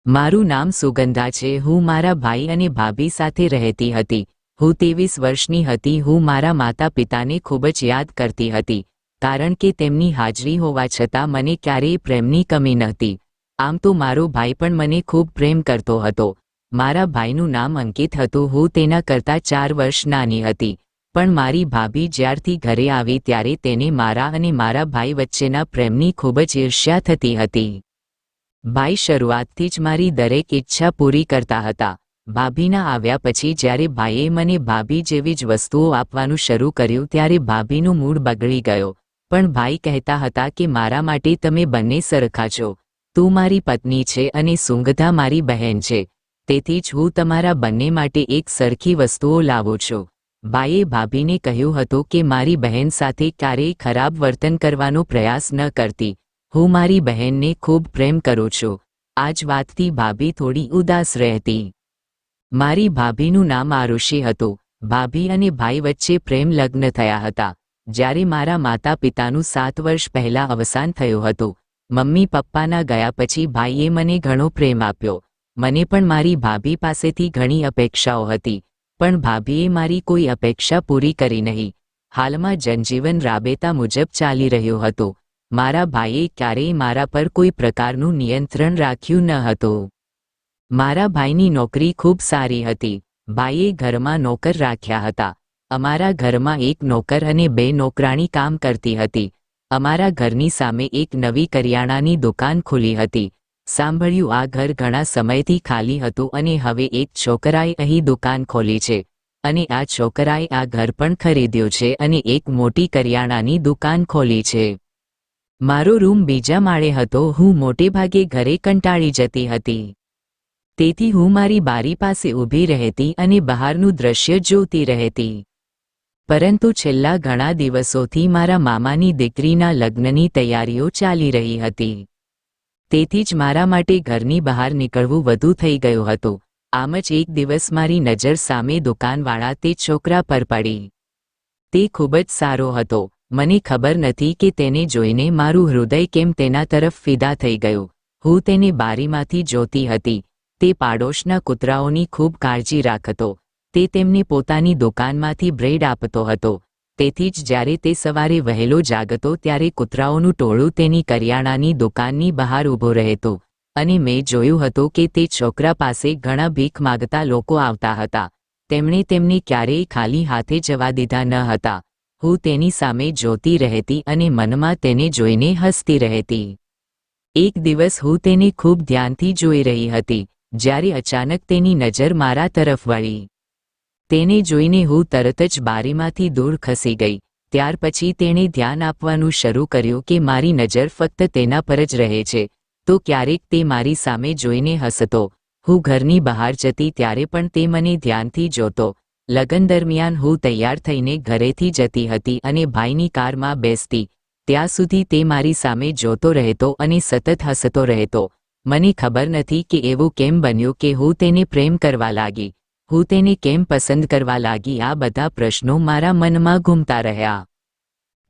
મારું નામ સુગંધા છે। હું મારા ભાઈ અને ભાભી સાથે રહેતી હતી। હું 23 વર્ષની હતી। હું મારા માતા પિતાને ખૂબ જ યાદ કરતી હતી, કારણ કે તેમની હાજરી હોવા છતાં મને ક્યારેય પ્રેમની કમી નહોતી। આમ તો મારો ભાઈ પણ મને ખૂબ પ્રેમ કરતો હતો। મારા ભાઈનું નામ અંકિત હતું। હું તેના કરતાં 4 વર્ષ નાની હતી, પણ મારી ભાભી જ્યારથી ઘરે આવી ત્યારે તેને મારા અને મારા ભાઈ વચ્ચેના પ્રેમની ખૂબ જ ઈર્ષ્યા થતી હતી। ભાઈ શરૂઆતથી જ મારી દરેક ઈચ્છા પૂરી કરતા હતા। ભાભીના આવ્યા પછી જ્યારે ભાઈએ મને ભાભી જેવી જ વસ્તુઓ આપવાનું શરૂ કર્યું ત્યારે ભાભીનું મૂડ બગડી ગયો, પણ ભાઈ કહેતા હતા કે મારા માટે તમે બંને સરખા છો। તું મારી પત્ની છે અને સુગંધા મારી બહેન છે, તેથી જ હું તમારા બંને માટે એક સરખી વસ્તુઓ લાવું છું। ભાઈએ ભાભીને કહ્યું હતું કે મારી બહેન સાથે ક્યારેય ખરાબ વર્તન કરવાનો પ્રયાસ ન કરતી। હું મારી બહેનને ખૂબ પ્રેમ કરું છું। આ જ વાતથી ભાભી થોડી ઉદાસ રહેતી। મારી ભાભીનું નામ આરુષિ હતું। ભાભી અને ભાઈ વચ્ચે પ્રેમ લગ્ન થયા હતા। જ્યારે મારા માતા પિતાનું 7 વર્ષ પહેલાં અવસાન થયું હતું, મમ્મી પપ્પાના ગયા પછી ભાઈએ મને ઘણો પ્રેમ આપ્યો। મને પણ મારી ભાભી પાસેથી ઘણી અપેક્ષાઓ હતી, પણ ભાભીએ મારી કોઈ અપેક્ષા પૂરી કરી નહીં। હાલમાં જનજીવન રાબેતા મુજબ ચાલી રહ્યું હતું। મારા ભાઈએ ક્યારેય મારા પર કોઈ પ્રકારનું નિયંત્રણ રાખ્યું ન હતું। મારા ભાઈની નોકરી ખૂબ સારી હતી। ભાઈએ ઘરમાં નોકર રાખ્યા હતા। અમારા ઘરમાં એક નોકર અને 2 નોકરાણી કામ કરતી હતી। અમારા ઘરની સામે એક નવી કરિયાણાની દુકાન ખુલી હતી। સાંભળ્યું આ ઘર ઘણા સમયથી ખાલી હતું અને હવે એક છોકરાએ અહીં દુકાન ખોલી છે, અને આ છોકરાએ આ ઘર પણ ખરીદ્યું છે અને એક મોટી કરિયાણાની દુકાન ખોલી છે। મારો રૂમ બીજા માળે હતો। હું મોટેભાગે ઘરે કંટાળી જતી હતી, તેથી હું મારી બારી પાસે ઊભી રહેતી અને બહારનું દૃશ્ય જોતી રહેતી। પરંતુ છેલ્લા ઘણા દિવસોથી મારા મામાની દીકરીના લગ્નની તૈયારીઓ ચાલી રહી હતી, તેથી જ મારા માટે ઘરની બહાર નીકળવું વધુ થઈ ગયું હતું। આમ જ એક દિવસ મારી નજર સામે દુકાનવાળા તે છોકરા પર પડી। તે ખૂબ જ સારો હતો। મને ખબર નથી કે તેને જોઈને મારું હૃદય કેમ તેના તરફ ફિદા થઈ ગયું। હું તેને બારીમાંથી જોતી હતી। તે પાડોશના કૂતરાઓની ખૂબ કાળજી રાખતો। તે તેમને પોતાની દુકાનમાંથી બ્રેડ આપતો હતો, તેથી જ જ્યારે તે સવારે વહેલો જાગતો ત્યારે કૂતરાઓનું ટોળું તેની કરિયાણાની દુકાનની બહાર ઊભું રહેતું, અને મેં જોયું હતું કે તે છોકરા પાસે ઘણા ભીખ માગતા લોકો આવતા હતા। તેમણે તેમને ક્યારેય ખાલી હાથે જવા દીધા ન હતા। હું તેની સામે જોતી રહેતી અને મનમાં તેને જોઈને હસતી રહેતી। એક દિવસ હું તેને ખૂબ ધ્યાનથી જોઈ રહી હતી, જ્યારે અચાનક તેની નજર મારા તરફ વળી। તેને જોઈને હું તરત જ બારીમાંથી દૂર ખસી ગઈ। ત્યાર પછી તેણે ધ્યાન આપવાનું શરૂ કર્યું કે મારી નજર ફક્ત તેના પર જ રહે છે, તો ક્યારેક તે મારી સામે જોઈને હસતો। હું ઘરની બહાર જતી ત્યારે પણ તે મને ધ્યાનથી જોતો। લગ્ન દરમિયાન હું તૈયાર થઈને ઘરેથી જતી હતી અને ભાઈની કારમાં બેસતી, ત્યાં સુધી તે મારી સામે જોતો રહેતો અને સતત હસતો રહેતો। મને ખબર નથી કે એવું કેમ બન્યું કે હું તેને પ્રેમ કરવા લાગી, હું તેને કેમ પસંદ કરવા લાગી। આ બધા પ્રશ્નો મારા મનમાં ઘૂમતા રહ્યા।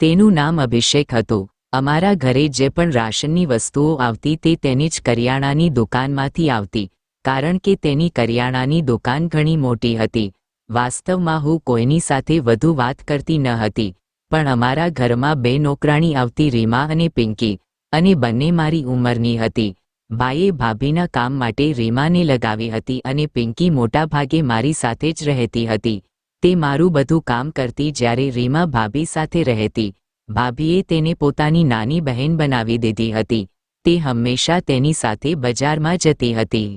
તેનું નામ અભિષેક હતું। અમારા ઘરે જે પણ રાશનની વસ્તુઓ આવતી તે તેની જ કરિયાણાની દુકાનમાંથી આવતી, કારણ કે તેની કરિયાણાની દુકાન ઘણી મોટી હતી। વાસ્તવમાં હું કોઈની સાથે વધુ વાત કરતી ન હતી, પણ અમારા ઘરમાં 2 નોકરાણી આવતી, રીમા અને પિંકી, અને બંને મારી ઉંમરની હતી। ભાઈએ ભાભીના કામ માટે રીમાને લગાવી હતી અને પિંકી મોટા ભાગે મારી સાથે જ રહેતી હતી। તે મારું બધું કામ કરતી જ્યારે રીમા ભાભી સાથે રહેતી। ભાભીએ તેને પોતાની નાની બહેન બનાવી દીધી હતી। તે હંમેશા તેની સાથે બજારમાં જતી હતી।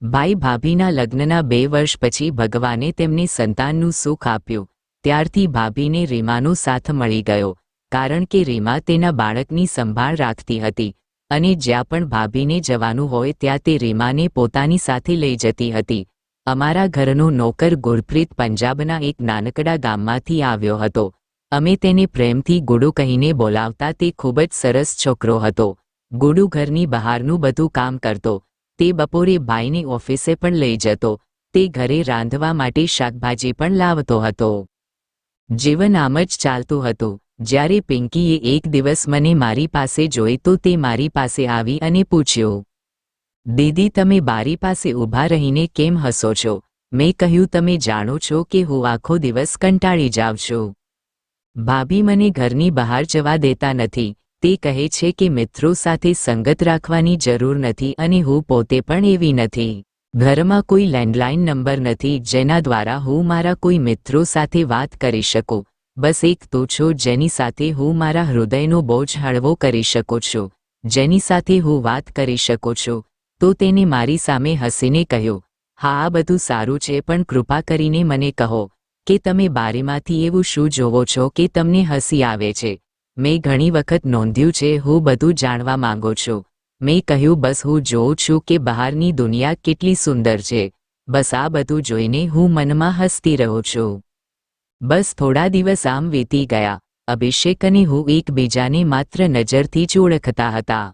ભાઈ ભાભીના લગ્નના 2 વર્ષ પછી ભગવાને તેમને સંતાનનું સુખ આપ્યું। ત્યારથી ભાભીને રીમાનો સાથ મળી ગયો, કારણ કે રીમા તેના બાળકની સંભાળ રાખતી હતી, અને જ્યાં પણ ભાભીને જવાનું હોય ત્યાં તે રીમાને પોતાની સાથે લઈ જતી હતી। અમારા ઘરનો નોકર ગુરપ્રીત પંજાબના એક નાનકડા ગામમાંથી આવ્યો હતો। અમે તેને પ્રેમથી ગુડુ કહીને બોલાવતા। તે ખૂબ જ સરસ છોકરો હતો। ગુડુ ઘરની બહારનું બધું કામ કરતો। તે બપોરે ભાઈને ઓફિસે પણ લઈ જતો। તે ઘરે રાંધવા માટે શાકભાજી પણ લાવતો હતો। જીવન આમ જ ચાલતું હતું। જ્યારે પિંકીએ એક દિવસ મને મારી પાસે જોઈ તો તે મારી પાસે આવી અને પૂછ્યું, દીદી, તમે બારી પાસે ઊભા રહીને કેમ હસો છો? મેં કહ્યું, તમે જાણો છો કે હું આખો દિવસ કંટાળી જાઉં છું. ભાભી મને ઘરની બહાર જવા દેતા નથી. તે કહે છે કે મિત્રો સાથે સંગત રાખવાની જરૂર નથી અને હું પોતે પણ એવી નથી. ઘરમાં કોઈ લેન્ડલાઇન નંબર નથી જેના દ્વારા હું મારા કોઈ મિત્રો સાથે વાત કરી શકું. બસ એક તું છો જેની સાથે હું મારા હૃદયનો બોજ હળવો કરી શકું છું, જેની સાથે હું વાત કરી શકું છું. તો તેને મારી સામે હસીને કહ્યું, હા, આ બધું સારું છે, પણ કૃપા કરીને મને કહો કે તમે બારીમાંથી એવું શું જોવો છો કે તમને હસી આવે છે? મેં ઘણી વખત નોંધ્યું છે, હું બધું જાણવા માંગુ છું. મેં કહ્યું, બસ હું જોઉં છું કે બહારની દુનિયા કેટલી સુંદર છે. બસ આ બધું જોઈને હું મનમાં હસતી રહું છું. બસ થોડા દિવસ આમ વીતી ગયા. અભિષેક અને હું એકબીજાને માત્ર નજરથી જ ઓળખતા હતા.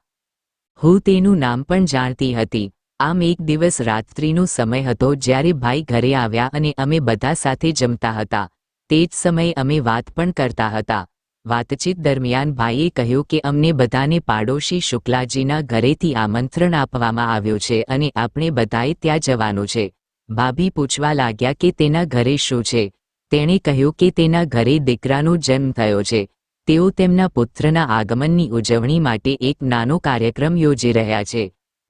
હું તેનું નામ પણ જાણતી હતી. આમ એક દિવસ રાત્રિનો સમય હતો જ્યારે ભાઈ ઘરે આવ્યા અને અમે બધા સાથે જમતા હતા. તે જ સમયે અમે વાત પણ કરતા હતા. વાતચીત દરમિયાન ભાઈએ કહ્યું કે અમને બધાને પાડોશી શુક્લાજીના ઘરેથી આમંત્રણ આપવામાં આવ્યું છે અને આપણે બધાએ ત્યાં જવાનું છે. ભાભી પૂછવા લાગ્યા કે તેના ઘરે શું છે. તેણે કહ્યું કે તેના ઘરે દીકરાનો જન્મ થયો છે. તેઓ તેમના પુત્રના આગમનની ઉજવણી માટે એક નાનો કાર્યક્રમ યોજી રહ્યા છે.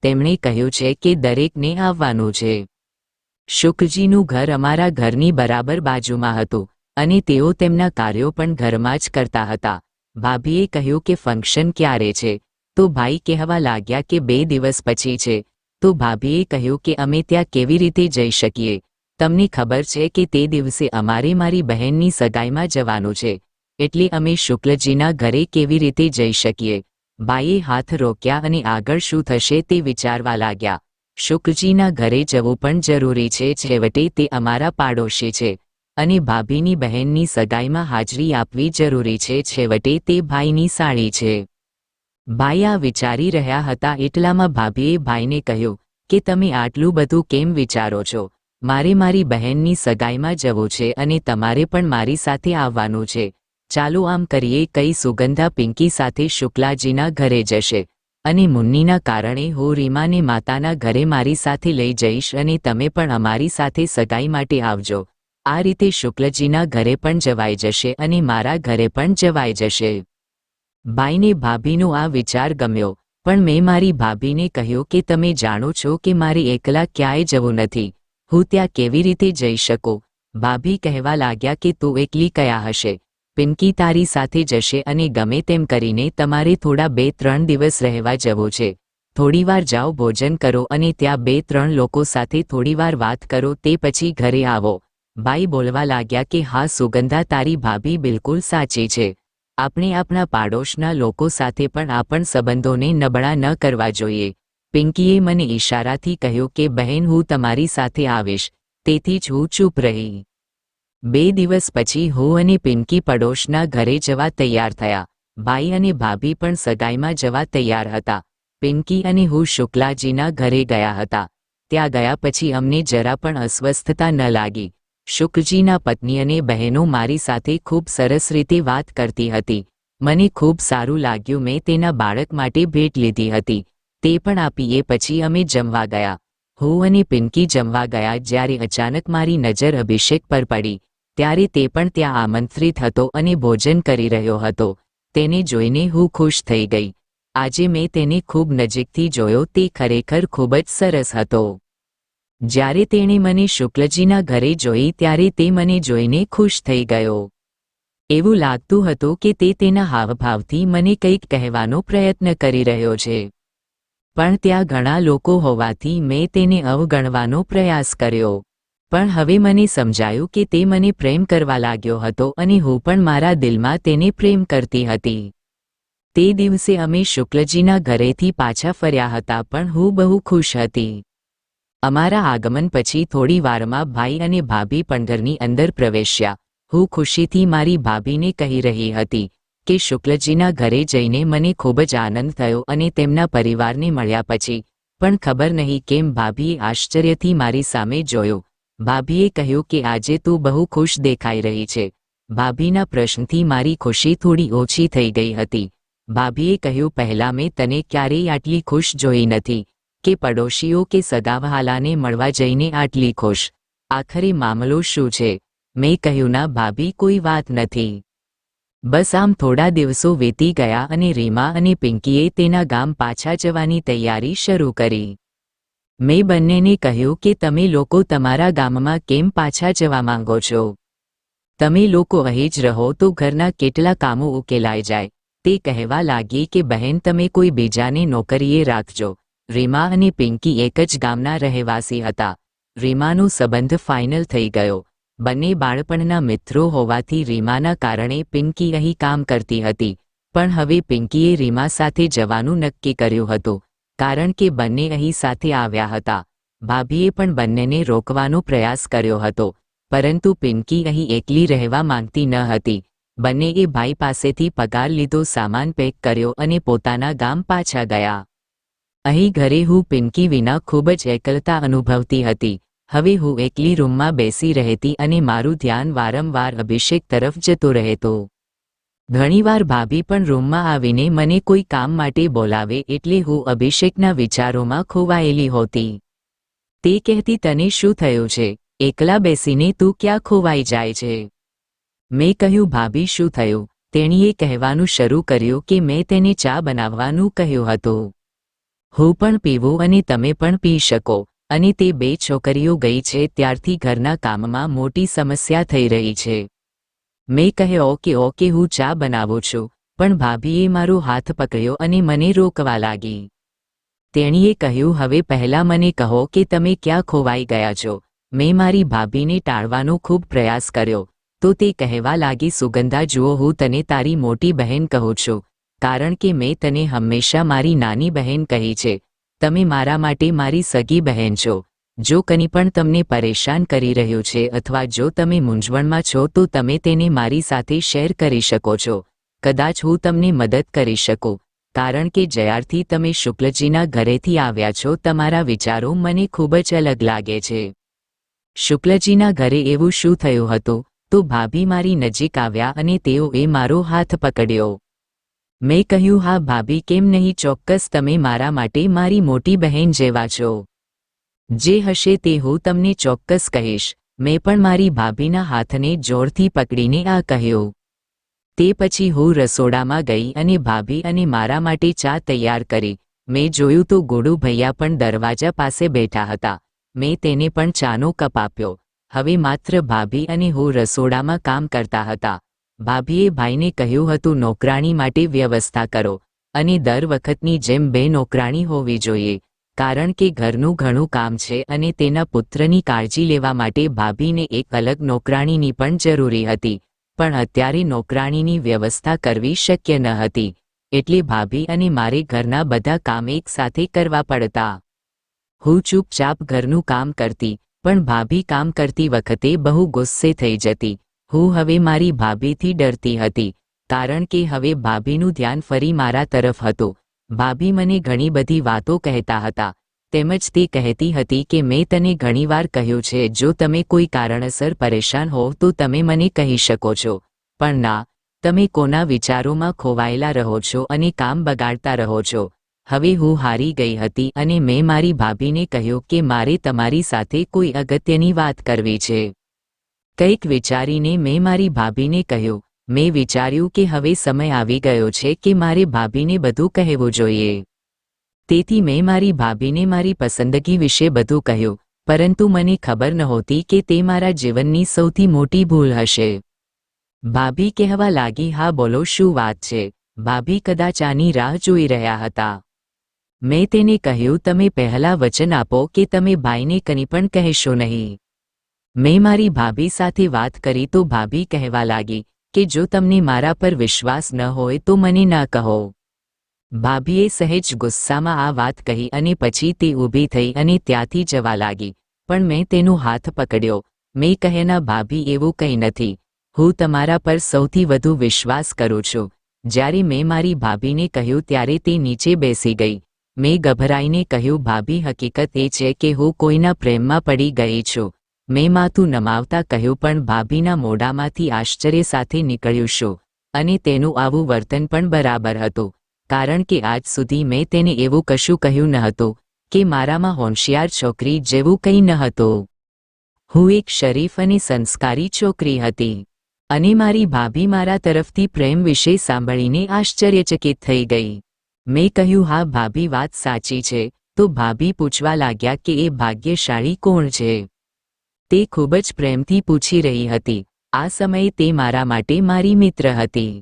તેમણે કહ્યું છે કે દરેકને આવવાનું છે. શુકજીનું ઘર અમારા ઘરની બરાબર બાજુમાં હતું અને તેઓ તેમના કાર્યો પણ ઘરમાં જ કરતા હતા. ભાભીએ કહ્યું કે ફંક્શન ક્યારે છે? તો ભાઈ કહેવા લાગ્યા કે 2 દિવસ પછી છે. તો ભાભીએ કહ્યું કે અમે ત્યાં કેવી રીતે જઈ શકીએ? તમને ખબર છે કે તે દિવસે અમારે મારી બહેનની સગાઈમાં જવાનું છે, એટલે અમે શુક્લજીના ઘરે કેવી રીતે જઈ શકીએ? ભાઈએ હાથ રોક્યા અને આગળ શું થશે તે વિચારવા લાગ્યા. શુક્લજીના ઘરે જવું પણ જરૂરી છે, છેવટે તે અમારા પાડોશી છે અને ભાભીની બહેનની સગાઈમાં હાજરી આપવી જરૂરી છે, છેવટે તે ભાઈની સાળી છે. ભાઈ આ વિચારી રહ્યા હતા એટલામાં ભાભીએ ભાઈને કહ્યું કે તમે આટલું બધું કેમ વિચારો છો? મારે મારી બહેનની સગાઈમાં જવું છે અને તમારે પણ મારી સાથે આવવાનું છે. ચાલો આમ કરીએ. કઈ સુગંધા પિંકી સાથે શુક્લાજીના ઘરે જશે અને મુન્નીના કારણે હું રીમાને માતાના ઘરે મારી સાથે લઈ જઈશ અને તમે પણ અમારી સાથે સગાઈ માટે આવજો. આ રીતે શુક્લજીના ઘરે પણ જવાઈ જશે અને મારા ઘરે પણ જવાઈ જશે. ભાઈને ભાભીનો આ વિચાર ગમ્યો, પણ મેં મારી ભાભીને કહ્યું કે તમે જાણો છો કે મારે એકલા ક્યાંય જવું નથી. હું ત્યાં કેવી રીતે જઈ શકું? ભાભી કહેવા લાગ્યા કે તું એકલી કયા હશે? પિંકી તારી સાથે જશે અને ગમે તેમ કરીને તમારે થોડા 2-3 દિવસ રહેવા જવું છે. થોડીવાર જાઓ, ભોજન કરો અને ત્યાં 2-3 લોકો સાથે થોડીવાર વાત કરો, તે પછી ઘરે આવો. ભાઈ બોલવા લાગ્યા કે હા સુગંધા, તારી ભાભી બિલકુલ સાચી છે. આપણે આપણા પાડોશના લોકો સાથે પણ આપણા સંબંધોને નબળા ન કરવા જોઈએ. પિંકીએ મને ઈશારાથી કહ્યું કે બહેન, હું તમારી સાથે આવીશ, તેથી જ હું ચૂપ રહી. 2 દિવસ પછી હું અને પિંકી પડોશના ઘરે જવા તૈયાર થયા. ભાઈ અને ભાભી પણ સગાઈમાં જવા તૈયાર હતા. પિંકી અને હું શુક્લાજીના ઘરે ગયા હતા. ત્યાં ગયા પછી અમને જરા પણ અસ્વસ્થતા ન લાગી. શુક્લજીના પત્ની અને બહેનો મારી સાથે ખૂબ સરસ રીતે વાત કરતી હતી. મને ખૂબ સારું લાગ્યું. મેં તેના બાળક માટે ભેટ લીધી હતી, તે પણ આપી. એ પછી અમે જમવા ગયા. હું અને પિંકી જમવા ગયા જ્યારે અચાનક મારી નજર અભિષેક પર પડી. ત્યારે તે પણ ત્યાં આમંત્રિત હતો અને ભોજન કરી રહ્યો હતો. તેને જોઈને હું ખુશ થઈ ગઈ. આજે મેં તેને ખૂબ નજીકથી જોયો. તે ખરેખર ખૂબ જ સરસ હતો. જ્યારે તેણે મને શુક્લજીના ઘરે જોઈ ત્યારે તે મને જોઈને ખુશ થઈ ગયો. એવું લાગતું હતું કે તે તેના હાવભાવથી મને કંઈક કહેવાનો પ્રયત્ન કરી રહ્યો છે. પણ ત્યાં ઘણા લોકો હોવાથી મેં તેને અવગણવાનો પ્રયાસ કર્યો. પણ હવે મને સમજાયું કે તે મને પ્રેમ કરવા લાગ્યો હતો અને હું પણ મારા દિલમાં તેને પ્રેમ કરતી હતી. તે દિવસે અમે શુક્લજીના ઘરેથી પાછા ફર્યા હતા, પણ હું બહુ ખુશ હતી. અમારા આગમન પછી થોડી વારમાં ભાઈ અને ભાભી પણ ઘરની અંદર પ્રવેશ્યા. હું ખુશીથી મારી ભાભીને કહી રહી હતી કે શુક્લજીના ઘરે જઈને મને ખૂબ જ આનંદ થયો અને તેમના પરિવારને મળ્યા પછી પણ ખબર નહીં કેમ ભાભીએ આશ્ચર્યથી મારી સામે જોયો. ભાભીએ કહ્યું કે આજે તું બહુ ખુશ દેખાઈ રહી છે. ભાભીના પ્રશ્નથી મારી ખુશી થોડી ઓછી થઈ ગઈ હતી. ભાભીએ કહ્યું, પહેલાં મેં તને ક્યારેય આટલી ખુશ જોઈ નથી. કે પડોશીઓ કે સગાવહાલાને મળવા જઈને આટલી ખુશ? આખરે મામલો શું છે? મેં કહ્યું, ના ભાભી, કોઈ વાત નથી. બસ આમ થોડા દિવસો વીતી ગયા અને રીમા અને પિંકીએ તેના ગામ પાછા જવાની તૈયારી શરૂ કરી. મેં બંનેને કહ્યું કે તમે લોકો તમારા ગામમાં કેમ પાછા જવા માંગો છો? તમે લોકો અહીં જ રહો તો ઘરના કેટલા કામો ઉકેલાઈ જાય. તે કહેવા લાગી કે બહેન, તમે કોઈ બીજાને નોકરીએ રાખજો. રીમા અને પિંકી એક જ ગામના રહેવાસી હતા. રીમાનો સંબંધ ફાઇનલ થઈ ગયો. બંને બાળપણના મિત્રો હોવાથી રીમાના કારણે પિંકી અહીં કામ કરતી હતી. પણ હવે પિંકીએ રીમા સાથે જવાનું નક્કી કર્યું હતું, કારણ કે બંને અહીં સાથે આવ્યા હતા. ભાભીએ પણ બંનેને રોકવાનો પ્રયાસ કર્યો હતો, પરંતુ પિંકી અહીં એકલી રહેવા માંગતી ન હતી. બંનેએ ભાઈ પાસેથી પગાર લીધો, સામાન પેક કર્યો અને પોતાના ગામ પાછા ગયા. અહીં ઘરે હું પિંકી વિના ખૂબ જ એકલતા અનુભવતી હતી. હવે હું એકલી રૂમમાં બેસી રહેતી અને મારું ધ્યાન વારંવાર અભિષેક તરફ જતો રહેતો. ઘણીવાર ભાભી પણ રૂમમાં આવીને મને કોઈ કામ માટે બોલાવે એટલે હું અભિષેકના વિચારોમાં ખોવાયેલી હોતી. તે કહેતી, તને શું થયું છે? એકલા બેસીને તું ક્યાં ખોવાઈ જાય છે? મેં કહ્યું, ભાભી શું થયું? તેણીએ કહેવાનું શરૂ કર્યું કે મેં તેને ચા બનાવવાનું કહ્યું હતું. હું પણ પીવું અને તમે પણ પી શકો. અને તે બે છોકરીઓ ગઈ છે ત્યારથી ઘરના કામમાં મોટી સમસ્યા થઈ રહી છે. મેં કહ્યું, ઓકે હું ચા બનાવું છું. પણ ભાભીએ મારો હાથ પકડ્યો અને મને રોકવા લાગી. તેણીએ કહ્યું, હવે પહેલાં મને કહો કે તમે ક્યાં ખોવાઈ ગયા છો? મેં મારી ભાભીને ટાળવાનો ખૂબ પ્રયાસ કર્યો તો તે કહેવા લાગી, સુગંધા જુઓ, હું તને તારી મોટી બહેન કહું છું, કારણ કે મેં તને હંમેશા મારી નાની બહેન કહી છે. તમે મારા માટે મારી સગી બહેન છો. જો કંઈ પણ તમને પરેશાન કરી રહ્યું છે અથવા જો તમે મૂંઝવણમાં છો તો તમે તેને મારી સાથે શેર કરી શકો છો. કદાચ હું તમને મદદ કરી શકું, કારણ કે જ્યારથી તમે શુક્લજીના ઘરેથી આવ્યા છો તમારા વિચારો મને ખૂબ જ અલગ લાગે છે. શુક્લજીના ઘરે એવું શું થયું હતું? તો ભાભી મારી નજીક આવ્યા અને તેઓએ મારો હાથ પકડ્યો. મેં કહ્યું, હા ભાભી, કેમ નહીં, ચોક્કસ તમે મારા માટે મારી મોટી બહેન જેવા છો. જે હશે તે હું તમને ચોક્કસ કહીશ. મેં પણ મારી ભાભીના હાથને જોરથી પકડીને આ કહ્યું. તે પછી હું રસોડામાં ગઈ અને ભાભી અને મારા માટે ચા તૈયાર કરી. મેં જોયું તો ગોડુ ભૈયા પણ દરવાજા પાસે બેઠા હતા. મેં તેને પણ ચાનો કપ આપ્યો. હવે માત્ર ભાભી અને હું રસોડામાં કામ કરતા હતા. ભાભીએ ભાઈને કહ્યું હતું, નોકરાણી માટે વ્યવસ્થા કરો અને દર વખતની જેમ 2 નોકરાણી હોવી જોઈએ, કારણ કે ઘરનું ઘણું કામ છે અને તેના પુત્રની કાળજી લેવા માટે ભાભીને એક અલગ નોકરાણીની પણ જરૂરી હતી. પણ અત્યારે નોકરાણીની વ્યવસ્થા કરવી શક્ય ન હતી, એટલે ભાભી અને મારે ઘરના બધા કામ એક સાથે કરવા પડતા. હું ચૂપચાપ ઘરનું કામ કરતી, પણ ભાભી કામ કરતી વખતે બહુ ગુસ્સે થઈ જતી. હું હવે મારી ભાભીથી ડરતી હતી, કારણ કે હવે ભાભીનું ધ્યાન ફરી મારા તરફ હતું. ભાભી મને ઘણી બધી વાતો કહેતા હતા. તેમજ તે કહેતી હતી કે મેં તને ઘણીવાર કહ્યું છે, જો તમે કોઈ કારણસર પરેશાન હોવ તો તમે મને કહી શકો છો. પણ ના, તમે કોના વિચારોમાં ખોવાયેલા રહો છો અને કામ બગાડતા રહો છો. હવે હું હારી ગઈ હતી અને મેં મારી ભાભીને કહ્યું કે મારે તમારી સાથે કોઈ અગત્યની વાત કરવી છે. કંઈક વિચારીને મેં મારી ભાભીને કહ્યું. મેં વિચાર્યું કે હવે સમય આવી ગયો છે કે મારે ભાભીને બધું કહેવું જોઈએ. તેથી મેં મારી ભાભીને મારી પસંદગી વિશે બધું કહ્યું, પરંતુ મને ખબર નહોતી કે તે મારા જીવનની સૌથી મોટી ભૂલ હશે. ભાભી કહેવા લાગી, હા બોલો, શું વાત છે? ભાભી કદાચ આની રાહ જોઈ રહ્યા હતા. મેં તેને કહ્યું, તમે પહેલા વચન આપો કે તમે ભાઈને કંઈ પણ કહેશો નહીં. મેં મારી ભાભી સાથે વાત કરી તો ભાભી કહેવા લાગી કે જો તમને મારા પર વિશ્વાસ ન હોય તો મને ના કહો. ભાભીએ સહેજ ગુસ્સામાં આ વાત કહી અને પછી તે ઊભી થઈ અને ત્યાંથી જવા લાગી. પણ મેં તેનો હાથ પકડ્યો. મેં કહ્યું, ભાભી, એવું કંઈ નથી. હું તમારા પર સૌથી વધુ વિશ્વાસ કરું છું. જ્યારે મેં મારી ભાભીને કહ્યું ત્યારે તે નીચે બેસી ગઈ. મેં ગભરાઈને કહ્યું, ભાભી, હકીકત એ છે કે હું કોઈના પ્રેમમાં પડી ગઈ છું. મેં માથું નમાવતા કહ્યું, પણ ભાભીના મોઢામાંથી આશ્ચર્ય સાથે નીકળ્યું, શું? અને તેનું આવું વર્તન પણ બરાબર હતું, કારણ કે આજ સુધી મેં તેને એવું કશું કહ્યું ન હતું. કે મારામાં હોશિયાર છોકરી જેવું કંઈ ન હતું. હું એક શરીફ અને સંસ્કારી છોકરી હતી અને મારી ભાભી મારા તરફથી પ્રેમ વિશે સાંભળીને આશ્ચર્યચકિત થઈ ગઈ. મેં કહ્યું, હા ભાભી, વાત સાચી છે. તો ભાભી પૂછવા લાગ્યા કે એ ભાગ્યશાળી કોણ છે. તે ખૂબ જ પ્રેમથી પૂછી રહી હતી. આ સમયે તે મારા માટે મારી મિત્ર હતી.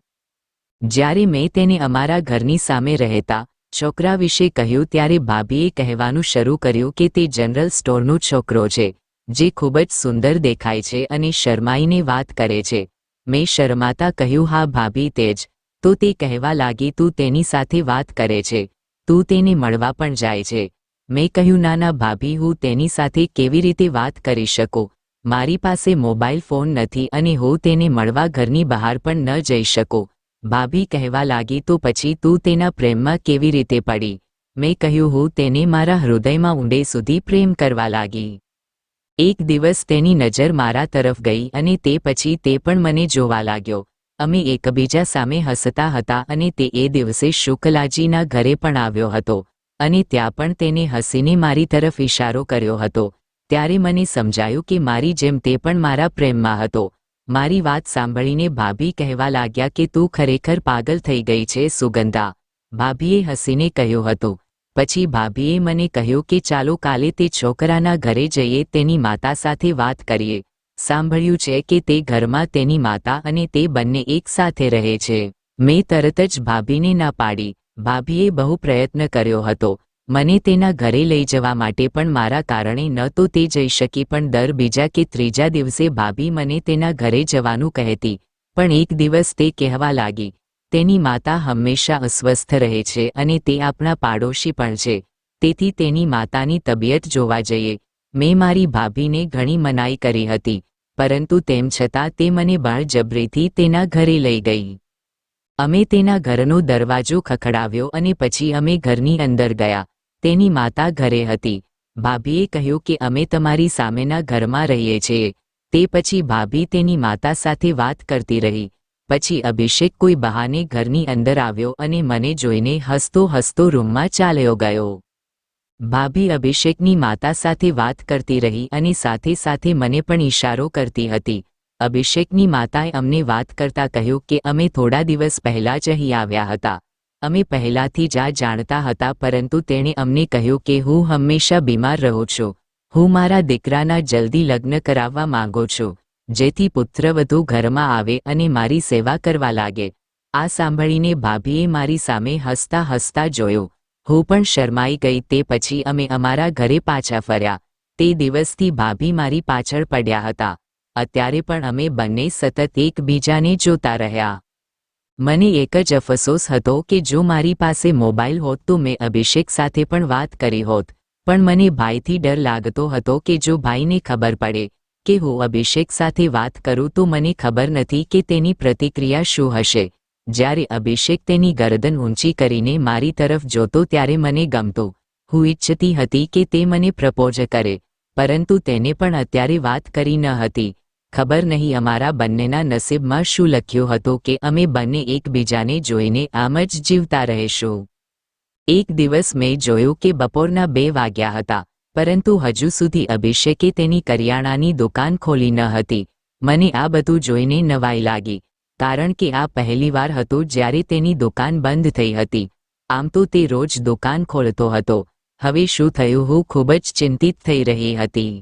જ્યારે મેં તેને અમારા ઘરની સામે રહેતા છોકરા વિશે કહ્યું ત્યારે ભાભીએ કહેવાનું શરૂ કર્યું કે તે જનરલ સ્ટોરનો છોકરો છે, જે ખૂબ જ સુંદર દેખાય છે અને શરમાઈને વાત કરે છે. મેં શરમાતા કહ્યું, હા ભાભી, તે જ. તો તે કહેવા લાગી, તું તેની સાથે વાત કરે છે, તું તેને મળવા પણ જાય છે. મેં કહ્યું, ના ના ભાભી, હું તેની સાથે કેવી રીતે વાત કરી શકું? મારી પાસે મોબાઈલ ફોન નથી અને હું તેને મળવા ઘરની બહાર પણ ન જઈ શકું. ભાભી કહેવા લાગી, તો પછી તું તેના પ્રેમમાં કેવી રીતે પડી? મેં કહ્યું, હું તેને મારા હૃદયમાં ઊંડે સુધી પ્રેમ કરવા લાગી. એક દિવસ તેની નજર મારા તરફ ગઈ અને તે પછી તે પણ મને જોવા લાગ્યો. અમે એકબીજા સામે હસતા હતા અને તે એ દિવસે શુક્લાજીના ઘરે પણ આવ્યો હતો અને ત્યાં પણ તેને હસીને મારી તરફ ઇશારો કર્યો હતો. ત્યારે મને સમજાયું કે મારી જેમ તે પણ મારા પ્રેમમાં હતો. મારી વાત સાંભળીને ભાભી કહેવા લાગ્યા કે તું ખરેખર પાગલ થઈ ગઈ છે સુગંધા. ભાભીએ હસીને કહ્યું હતું. પછી ભાભીએ મને કહ્યું કે ચાલો કાલે તે છોકરાના ઘરે જઈએ, તેની માતા સાથે વાત કરીએ. સાંભળ્યું છે કે તે ઘરમાં તેની માતા અને તે બંને એક સાથે રહે છે. મેં તરત જ ભાભીને ના પાડી. ભાભીએ બહુ પ્રયત્ન કર્યો હતો મને તેના ઘરે લઈ જવા માટે, પણ મારા કારણે ન તો તે જઈ શકી, પણ દર બીજા કે ત્રીજા દિવસે ભાભી મને તેના ઘરે જવાનું કહેતી. પણ એક દિવસ તે કહેવા લાગી, તેની માતા હંમેશા અસ્વસ્થ રહે છે અને તે આપણા પાડોશી પણ છે, તેથી તેની માતાની તબિયત જોવા જઈએ. મેં મારી ભાભીને ઘણી મનાઈ કરી હતી, પરંતુ તેમ છતાં તે મને બળજબરીથી તેના ઘરે લઈ ગઈ. અમે તેના ઘરનો દરવાજો ખખડાવ્યો અને પછી અમે ઘરની અંદર ગયા. તેની માતા ઘરે હતી. ભાભીએ કહ્યું કે અમે તમારી સામેના ઘરમાં રહીએ છીએ. તે પછી ભાભી તેની માતા સાથે વાત કરતી રહી. પછી અભિષેક કોઈ બહાને ઘરની અંદર આવ્યો અને મને જોઈને હસતો હસતો રૂમમાં ચાલ્યો ગયો. ભાભી અભિષેકની માતા સાથે વાત કરતી રહી અને સાથે સાથે મને પણ ઇશારો કરતી હતી. અભિષેકની માતાએ અમને વાત કરતા કહ્યું કે અમે થોડા દિવસ પહેલા જ અહીં આવ્યા હતા. અમે પહેલાથી જ આ જાણતા હતા, પરંતુ તેણે અમને કહ્યું કે હું હંમેશા બીમાર રહું છું. હું મારા દીકરાના જલ્દી લગ્ન કરાવવા માંગુ છું, જેથી પુત્રવધુ ઘરમાં આવે અને મારી સેવા કરવા લાગે. આ સાંભળીને ભાભીએ મારી સામે હસતા હસતા જોયું. હું પણ શરમાઈ ગઈ. તે પછી અમે અમારા ઘરે પાછા ફર્યા. તે દિવસથી ભાભી મારી પાછળ પડ્યા હતા. અત્યારે પણ અમે બંને સતત એકબીજાને જોતા રહ્યા. મને એક જ અફસોસ હતો કે જો મારી પાસે મોબાઈલ હોત તો મેં અભિષેક સાથે પણ વાત કરી હોત, પણ મને ભાઈથી ડર લાગતો હતો કે જો ભાઈને ખબર પડે કે હું અભિષેક સાથે વાત કરું તો મને ખબર નથી કે તેની પ્રતિક્રિયા શું હશે. જ્યારે અભિષેક તેની ગરદન ઊંચી કરીને મારી તરફ જોતો ત્યારે મને ગમતું. હું ઈચ્છતી હતી કે તે મને પ્રપોઝ કરે, પરંતુ તેને પણ અત્યારે વાત કરી ન હતી. ખબર નહીં અમારા બંનેના નસીબમાં શું લખ્યું હતું કે અમે બંને એકબીજાને જોઈને આમ જ જીવતા રહેશું. એક દિવસ મેં જોયું કે બપોરના 2 વાગ્યા હતા, પરંતુ હજુ સુધી અભિષેકે તેની કરિયાણાની દુકાન ખોલી ન હતી. મને આ બધું જોઈને નવાઈ લાગી, કારણ કે આ પહેલીવાર હતું જ્યારે તેની દુકાન બંધ થઈ હતી. આમ તો તે રોજ દુકાન ખોલતો હતો. હવે શું થયું? હું ખૂબ જ ચિંતિત થઈ રહી હતી.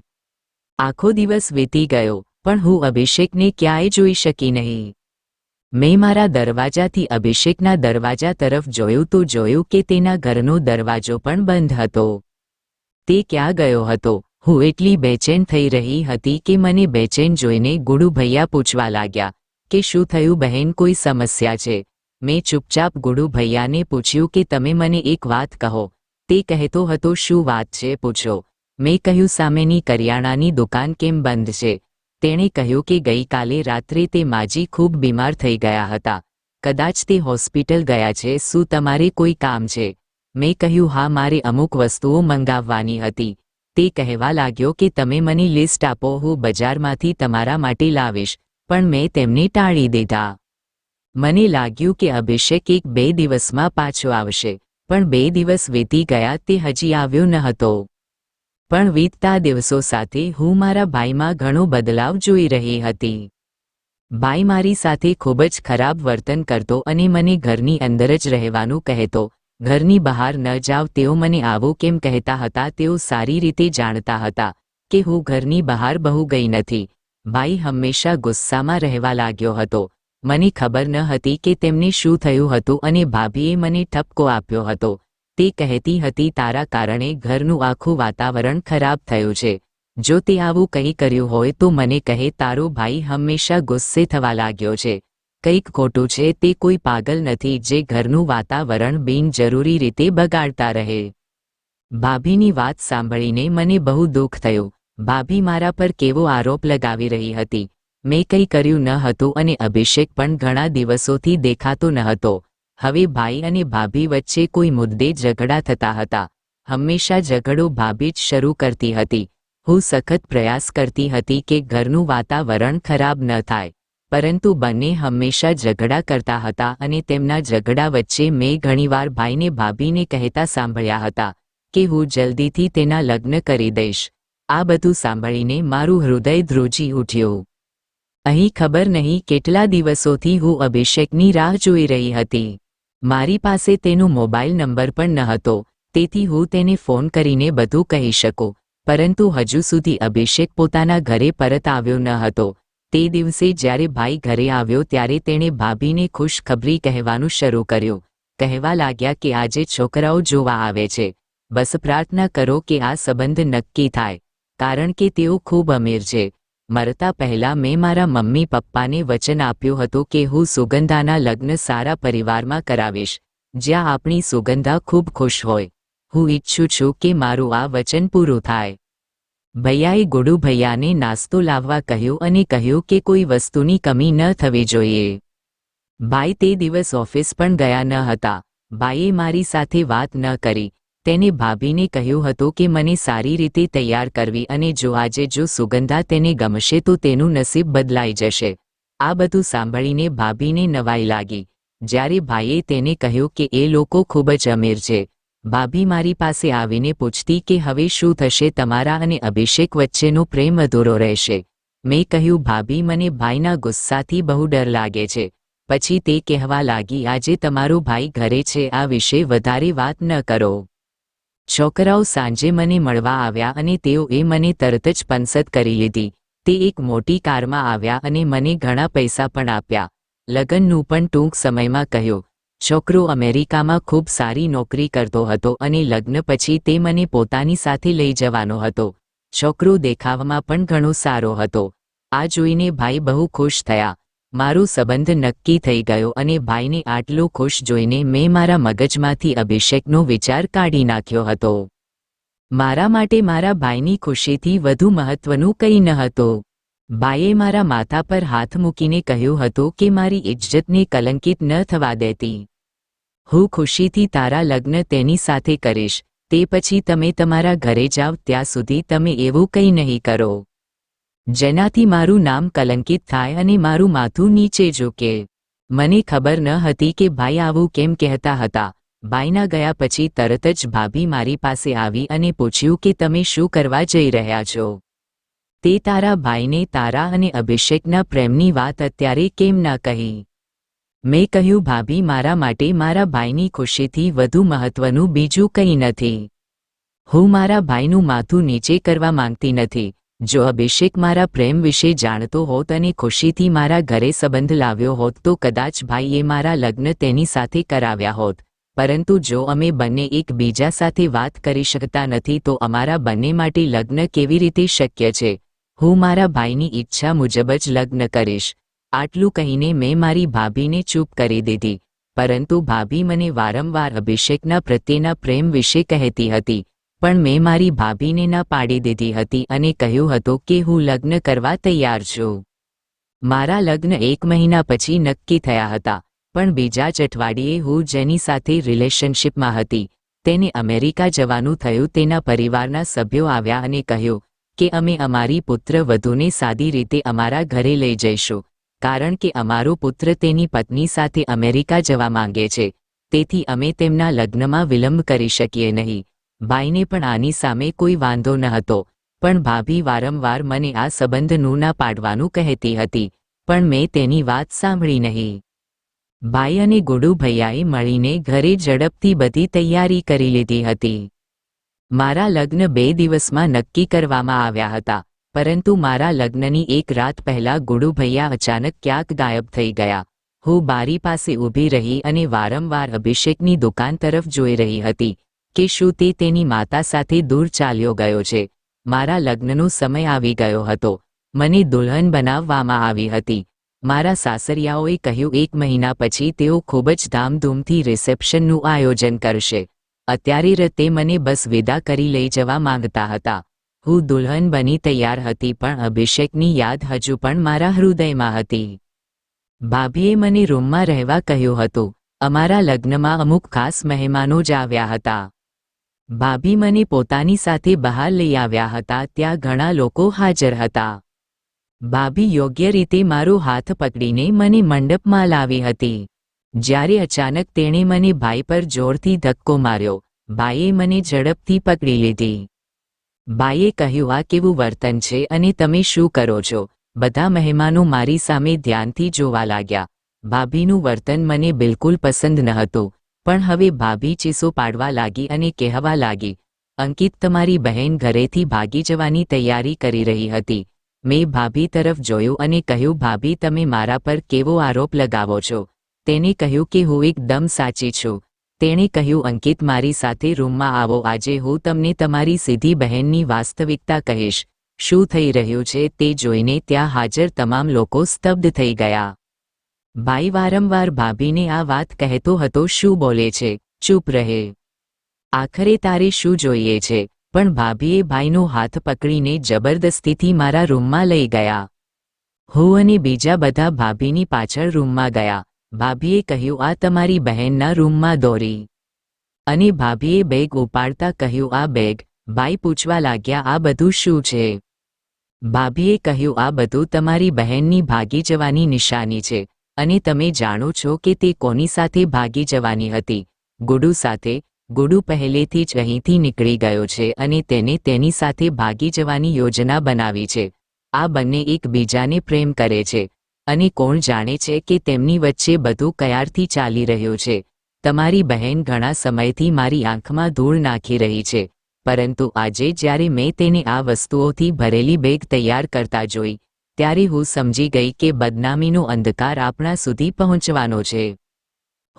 આખો દિવસ વીતી ગયો, પણ હું અભિષેકને ક્યાંય જોઈ શકી નહીં. મેં મારા દરવાજાથી અભિષેકના દરવાજા તરફ જોયું તો જોયું કે તેના ઘરનો દરવાજો પણ બંધ હતો. તે ક્યાં ગયો હતો? હું એટલી બેચેન થઈ રહી હતી કે મને બેચેન જોઈને ગુડુ ભૈયા પૂછવા લાગ્યા કે શું થયું બહેન, કોઈ સમસ્યા છે? મેં ચૂપચાપ ગુડુ ભૈયાને પૂછ્યું કે તમે મને એક વાત કહો. તે કહેતો હતો, શું વાત છે, પૂછો. મેં કહ્યું, સામેની કરિયાણાની દુકાન કેમ બંધ છે? તેણે કહ્યું કે ગઈકાલે રાત્રે તે માજી ખૂબ બીમાર થઈ ગયા હતા. કદાચ તે હોસ્પિટલ ગયા છે. શું તમારે કોઈ કામ છે? મેં કહ્યું, હા, મારે અમુક વસ્તુઓ મંગાવવાની હતી. તે કહેવા લાગ્યો કે તમે મને લિસ્ટ આપો, હું બજારમાંથી તમારા માટે લાવીશ, પણ મેં તેમને ટાળી દીધા. મને લાગ્યું કે અભિષેક 1-2 દિવસમાં પાછો આવશે, પણ 2 દિવસ વીતી ગયા તે હજી આવ્યો ન હતો. પણ વીતતા દિવસો સાથે હું મારા ભાઈમાં ઘણો બદલાવ જોઈ રહી હતી. ભાઈ મારી સાથે ખૂબ જ ખરાબ વર્તન કરતો અને મને ઘરની અંદર જ રહેવાનું કહેતો. ઘરની બહાર ન જાવ તેઓ મને આવું કેમ કહેતા હતા? તેઓ સારી રીતે જાણતા હતા કે હું ઘરની બહાર બહુ ગઈ નથી. ભાઈ હંમેશા ગુસ્સામાં રહેવા લાગ્યો હતો. મને ખબર ન હતી કે તેમને શું થયું હતું અને ભાભીએ મને ઠપકો આપ્યો હતો. તે કહેતી હતી તારા કારણે ઘરનું આખું વાતાવરણ ખરાબ થયું છે. જો તે આવું કંઈ કર્યું હોય તો મને કહે. તારો ભાઈ હંમેશા ગુસ્સે થવા લાગ્યો છે. કંઈક ખોટું છે. તે કોઈ પાગલ નથી જે ઘરનું વાતાવરણ બિનજરૂરી રીતે બગાડતા રહે. ભાભીની વાત સાંભળીને મને બહુ દુઃખ થયું. ભાભી મારા પર કેવો આરોપ લગાવી રહી હતી. મેં કંઈ કર્યું ન હતું અને અભિષેક પણ ઘણા દિવસોથી દેખાતો ન હતો. હવે ભાઈ અને ભાભી વચ્ચે કોઈ મુદ્દે ઝઘડા થતા હતા. હંમેશા ઝઘડો ભાભી જ શરૂ કરતી હતી. હું સખત પ્રયાસ કરતી હતી કે ઘરનું વાતાવરણ ખરાબ ન થાય, પરંતુ બંને હંમેશા ઝઘડા કરતા હતા અને તેમના ઝઘડા વચ્ચે મેં ઘણીવાર ભાઈને ભાભીને કહેતા સાંભળ્યા હતા કે હું જલ્દીથી તેના લગ્ન કરી દઈશ. આ બધું સાંભળીને મારું હૃદય ધ્રુજી ઉઠ્યું. અહીં ખબર નહીં કેટલા દિવસોથી હું અભિષેકની રાહ જોઈ રહી હતી. મારી પાસે તેનો મોબાઈલ નંબર પણ ન હતો, તેથી હું તેને ફોન કરીને બધું કહી શકું. પરંતુ હજુ સુધી અભિષેક પોતાના ઘરે પરત આવ્યો ન હતો. તે દિવસે જ્યારે ભાઈ ઘરે આવ્યો ત્યારે તેણે ભાભીને ખુશખબરી કહેવાનું શરૂ કર્યું. કહેવા લાગ્યા કે આજે છોકરાઓ જોવા આવે છે. બસ પ્રાર્થના કરો કે આ સંબંધ નક્કી થાય, કારણ કે તેઓ ખૂબ અમીર છે. મરતા પહેલાં મેં મારા મમ્મી પપ્પાને વચન આપ્યું હતું કે હું સુગંધાના લગ્ન સારા પરિવારમાં કરાવીશ, જ્યાં આપણી સુગંધા ખૂબ ખુશ હોય. હું ઈચ્છું છું કે મારું આ વચન પૂરું થાય. ભૈયાએ ગુડુ ભૈયાને નાસ્તો લાવવા કહ્યું અને કહ્યું કે કોઈ વસ્તુની કમી ન થવી જોઈએ. ભાઈ તે દિવસ ઓફિસ પણ ગયા ન હતા. ભાઈએ મારી સાથે વાત ન કરી. તેને ભાભીને કહ્યું હતું કે મને સારી રીતે તૈયાર કરવી અને જો આજે જો સુગંધા તેને ગમશે તો તેનું નસીબ બદલાઈ જશે. આ બધું સાંભળીને ભાભીને નવાઈ લાગી. જ્યારે ભાઈએ તેને કહ્યું કે એ લોકો ખૂબ જ અમીર છે, ભાભી મારી પાસે આવીને પૂછતી કે હવે શું થશે? તમારા અને અભિષેક વચ્ચેનો પ્રેમ અધૂરો રહેશે. મેં કહ્યું ભાભી મને ભાઈના ગુસ્સાથી બહુ ડર લાગે છે. પછી તે કહેવા લાગી આજે તમારો ભાઈ ઘરે છે, આ વિશે વધારે વાત ન કરો. છોકરાઓ સાંજે મને મળવા આવ્યા અને તેઓએ મને તરત જ પસંદ કરી લીધી. તે એક મોટી કારમાં આવ્યા અને મને ઘણા પૈસા પણ આપ્યા. લગ્નનું પણ ટૂંક સમયમાં કહ્યું. છોકરો અમેરિકામાં ખૂબ સારી નોકરી કરતો હતો અને લગ્ન પછી તે મને પોતાની સાથે લઈ જવાનો હતો. છોકરો દેખાવમાં પણ ઘણો સારો હતો. આ જોઈને ભાઈ બહુ ખુશ થયા. મારો સંબંધ નક્કી થઈ ગયો અને ભાઈને આટલો ખુશ જોઈને મેં મારા મગજમાંથી અભિષેકનો વિચાર કાઢી નાખ્યો હતો. મારા માટે મારા ભાઈની ખુશીથી વધુ મહત્વનું કંઈ ન હતું. ભાઈએ મારા માથા પર હાથ મૂકીને કહ્યું હતું કે મારી ઇજ્જતને કલંકિત ન થવા દેતી. હું ખુશીથી તારા લગ્ન તેની સાથે કરીશ. તે પછી તમે તમારા ઘરે જાવ ત્યાં સુધી તમે એવું કંઈ નહીં કરો જેનાથી મારું નામ કલંકિત થાય અને મારું માથું નીચે ઝૂકે. મને ખબર ન હતી કે ભાઈ આવું કેમ કહેતા હતા. ભાઈના ગયા પછી તરત જ ભાભી મારી પાસે આવી અને પૂછ્યું કે તમે શું કરવા જઈ રહ્યા છો? તે તારા ભાઈને તારા અને અભિષેકના પ્રેમની વાત અત્યારે કેમ ના કહી? મેં કહ્યું ભાભી મારા માટે મારા ભાઈની ખુશીથી વધુ મહત્વનું બીજું કંઈ નથી. હું મારા ભાઈનું માથું નીચે કરવા માંગતી નથી. જો અભિષેક મારા પ્રેમ વિશે જાણતો હોત અને ખુશીથી મારા ઘરે સંબંધ લાવ્યો હોત તો કદાચ ભાઈએ મારા લગ્ન તેની સાથે કરાવ્યા હોત. પરંતુ જો અમે બંને એકબીજા સાથે વાત કરી શકતા નથી તો અમારા બંને માટે લગ્ન કેવી રીતે શક્ય છે? હું મારા ભાઈની ઈચ્છા મુજબ જ લગ્ન કરીશ. આટલું કહીને મેં મારી ભાભીને ચૂપ કરી દીધી. પરંતુ ભાભી મને વારંવાર અભિષેકના પ્રત્યેના પ્રેમ વિશે કહેતી હતી, પણ મેં મારી ભાભીને ના પાડી દીધી હતી અને કહ્યું હતું કે હું લગ્ન કરવા તૈયાર છું. મારા લગ્ન 1 મહિના પછી નક્કી થયા હતા, પણ બીજા જ અઠવાડિયે હું જેની સાથે રિલેશનશિપમાં હતી તેને અમેરિકા જવાનું થયું. તેના પરિવારના સભ્યો આવ્યા અને કહ્યું કે અમે અમારી પુત્ર વધુને સાદી રીતે અમારા ઘરે લઈ જઈશું, કારણ કે અમારો પુત્ર તેની પત્ની સાથે અમેરિકા જવા માંગે છે. તેથી અમે તેમના લગ્નમાં વિલંબ કરી શકીએ નહીં. બાઈને પણ આની સામે કોઈ વાંધો ન હતો, પણ ભાભી વારંવાર મને આ સંબંધનું ના પાડવાનું કહેતી હતી, પણ મેં તેની વાત સાંભળી નહીં. બાઈ અને ગુડુ ભૈયાએ મળીને ઘરે ઝડપથી બધી તૈયારી કરી લીધી હતી. મારા લગ્ન 2 દિવસમાં નક્કી કરવામાં આવ્યા હતા, પરંતુ મારા લગ્નની એક રાત પહેલા ગુડુ ભૈયા અચાનક ક્યાંક ગાયબ થઈ ગયા. હું બારી પાસે ઊભી રહી અને વારંવાર અભિષેકની દુકાન તરફ જોઈ રહી હતી કે શું તે તેની માતા સાથે દૂર ચાલ્યો ગયો છે. મારા લગ્નનો સમય આવી ગયો હતો. મને દુલ્હન બનાવવામાં આવી હતી. મારા સાસરિયાઓએ કહ્યું 1 મહિના પછી તેઓ ખૂબ જ ધામધૂમથી રિસેપ્શનનું આયોજન કરશે. અત્યારે તે મને બસ વિદા કરી લઈ જવા માંગતા હતા. હું દુલ્હન બની તૈયાર હતી, પણ અભિષેકની યાદ હજુ પણ મારા હૃદયમાં હતી. ભાભીએ મને રૂમમાં રહેવા કહ્યું હતું. અમારા લગ્નમાં અમુક ખાસ મહેમાનો જ આવ્યા હતા. ભાભી મને પોતાની સાથે બહાર લઈ આવ્યા હતા. ત્યાં ઘણા લોકો હાજર હતા. ભાભી યોગ્ય રીતે મારો હાથ પકડીને મને મંડપમાં લાવી હતી. જ્યારે અચાનક તેણે મને ભાઈ પર જોરથી ધક્કો માર્યો. ભાઈએ મને ઝડપથી પકડી લીધી. ભાઈએ કહ્યું, આ કેવું વર્તન છે અને તમે શું કરો છો? બધા મહેમાનો મારી સામે ધ્યાનથી જોવા લાગ્યા. ભાભીનું વર્તન મને બિલકુલ પસંદ ન હતું, પણ હવે ભાભી ચીસો પાડવા લાગી અને કહેવા લાગી, અંકિત, તમારી બહેન ઘરેથી ભાગી જવાની તૈયારી કરી રહી હતી. મેં ભાભી તરફ જોયું અને કહ્યું, ભાભી, તમે મારા પર કેવો આરોપ લગાવો છો? તેને કહ્યું કે હું એકદમ સાચી છું. તેણે કહ્યું, અંકિત, મારી સાથે રૂમમાં આવો. આજે હું તમને તમારી સીધી બહેનની વાસ્તવિકતા કહીશ. શું થઈ રહ્યું છે તે જોઈને ત્યાં હાજર તમામ લોકો સ્તબ્ધ થઈ ગયા. ભાઈ વારંવાર ભાભીને આ વાત કહેતો હતો, શું બોલે છે, ચૂપ રહે. આખરે તારે શું જોઈએ છે? પણ ભાભીએ ભાઈનો હાથ પકડીને જબરદસ્તીથી મારા રૂમમાં લઈ ગયા. હું અને બીજા બધા ભાભીની પાછળ રૂમમાં ગયા. ભાભીએ કહ્યું, આ તમારી બહેનના રૂમમાં દોરી. અને ભાભીએ બેગ ઉપાડતા કહ્યું, આ બેગ? ભાઈ પૂછવા લાગ્યા, આ બધું શું છે? ભાભીએ કહ્યું, આ બધું તમારી બહેનની ભાગી જવાની નિશાની છે. અને તમે જાણો છો કે તે કોની સાથે ભાગી જવાની હતી? ગુડુ સાથે. ગુડુ પહેલેથી જ અહીંથી નીકળી ગયો છે અને તેને તેની સાથે ભાગી જવાની યોજના બનાવી છે. આ બંને એકબીજાને પ્રેમ કરે છે અને કોણ જાણે છે કે તેમની વચ્ચે બધું ક્યારથી ચાલી રહ્યું છે. તમારી બહેન ઘણા સમયથી મારી આંખમાં ધૂળ નાખી રહી છે, પરંતુ આજે જ્યારે મેં તેને આ વસ્તુઓથી ભરેલી બેગ તૈયાર કરતા જોઈ, ત્યારે હું સમજી ગઈ કે બદનામીનો અંધકાર આપણા સુધી પહોંચવાનો છે.